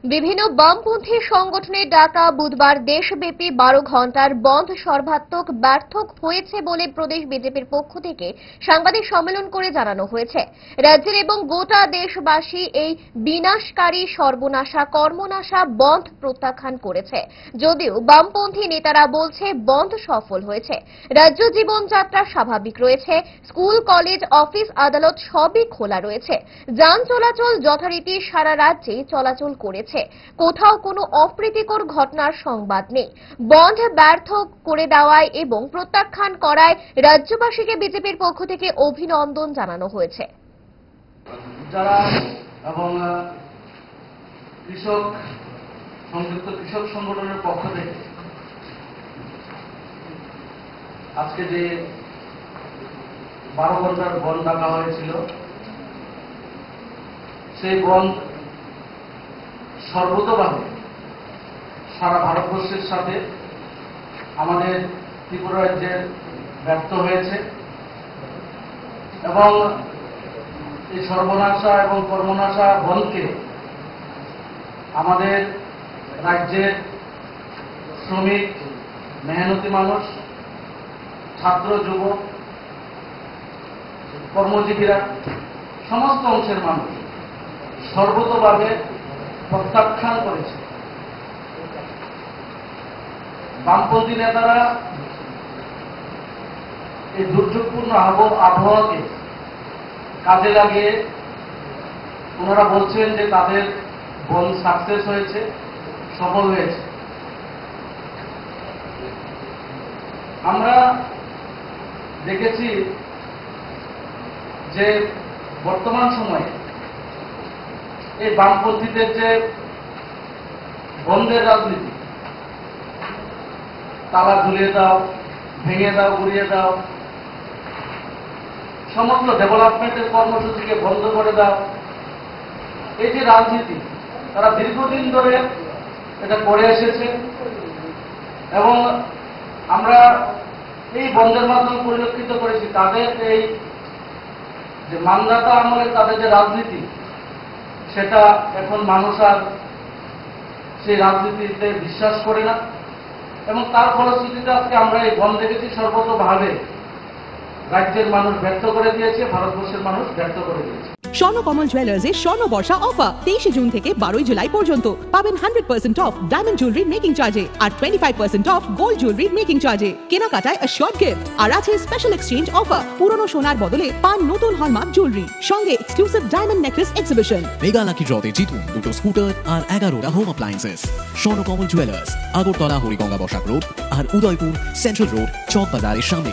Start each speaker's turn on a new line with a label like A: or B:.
A: বিভিন্ন বামপন্থী সংগঠনের ডাকা বুধবার দেশব্যাপী 12 ঘণ্টার বন্ধ সর্বাত্মক ব্যর্থ হয়েছে বলে প্রদেশ বিজেপির পক্ষ থেকে সাংবাদিক সম্মেলন করে জানানো হয়েছে। রাজ্যের এবং গোটা দেশবাসী এই বিনাশকারী সর্বনাশা কর্মনাশা বন্ধ প্রত্যাখ্যান করেছে। যদিও বামপন্থী নেতারা বলছে বন্ধ সফল হয়েছে, রাজ্য জীবনযাত্রা স্বাভাবিক রয়েছে, স্কুল কলেজ অফিস আদালত সবই খোলা রয়েছে, যান চলাচল যথারীতি সারা রাজ্যে চলাচল করেছে, কোথাও কোনো অপ্রীতিকর ঘটনার সংবাদ নেই। বন্ধ ব্যর্থ করে দেওয়ায় এবং প্রত্যাখ্যান করায় রাজ্যবাসীকে বিজেপির পক্ষ থেকে অভিনন্দন জানানো হয়েছে।
B: যারা এবং সংযুক্ত কৃষক সংগঠনের পক্ষ থেকে আজকে যে 12 ঘন্টার বন্ধ ডাকা হয়েছিল, সেই বন্ধ সর্বতোভাবে সারা ভারতবর্ষের সাথে আমাদের ত্রিপুরা রাজ্যের ব্যর্থ হয়েছে এবং এই সর্বনাশা এবং কর্মনাশা বন্ধকে আমাদের রাজ্যের শ্রমিক, মেহনতি মানুষ, ছাত্র, যুবক, কর্মজীবীরা, সমস্ত অংশের মানুষ সর্বতোভাবে প্রত্যাখ্যান করেছে। বামপন্থী নেতারা এই দুর্যোগপূর্ণ আবহাওয়াকে কাজে লাগিয়ে ওনারা বলছেন যে তাদের বন্ধ সাকসেস হয়েছে, সফল হয়েছে। আমরা দেখেছি যে বর্তমান সময়ে এই বামপন্থীদের যে বন্ধের রাজনীতি, তালা ঝুলিয়ে দাও, ভেঙে দাও, গুড়িয়ে দাও, সমস্ত ডেভেলপমেন্টের কর্মসূচিকে বন্ধ করে দাও, এই যে রাজনীতি তারা দীর্ঘদিন ধরে এটা করে এসেছে এবং আমরা এই বন্ধের মাধ্যমে পরিলক্ষিত করেছি তাদের এই যে মানদাতা আমলের তাদের যে রাজনীতি, সেটা এখন মানুষ আর সেই রাজনীতিতে বিশ্বাস করে না এবং তার ফলশ্রুতিতে আজকে আমরা এই বন্ধ দেখেছি সর্বতোভাবে রাজ্যের মানুষ ব্যর্থ করে দিয়েছে, ভারতবর্ষের মানুষ ব্যর্থ করে দিয়েছে।
C: স্বর্ণকমল জুয়েলার্সে স্বর্ণ বর্ষা অফার 23 জুন থেকে 12 জুলাই পর্যন্ত পাবেন 100% অফ ডায়মন্ড জুয়েলারি মেকিং চার্জে আর 25% অফ গোল্ড জুয়েলারি মেকিং চার্জে। কেনাকাটায় শর্ট গিফট আর আছে স্পেশাল এক্সচেঞ্জ অফার। পুরনো সোনার বদলে পান নতুন হলমার্ক জুয়েলারি, সঙ্গে exclusive diamond necklace exhibition.
D: Mega lucky ড্রতে জিতুন দুটো স্কুটার আর 11টা home appliances. Swarnakamal jewellers, Agartala Hariganga Basak road আর উদয়পুর সেন্ট্রাল রোড চক বাজারের সামনে।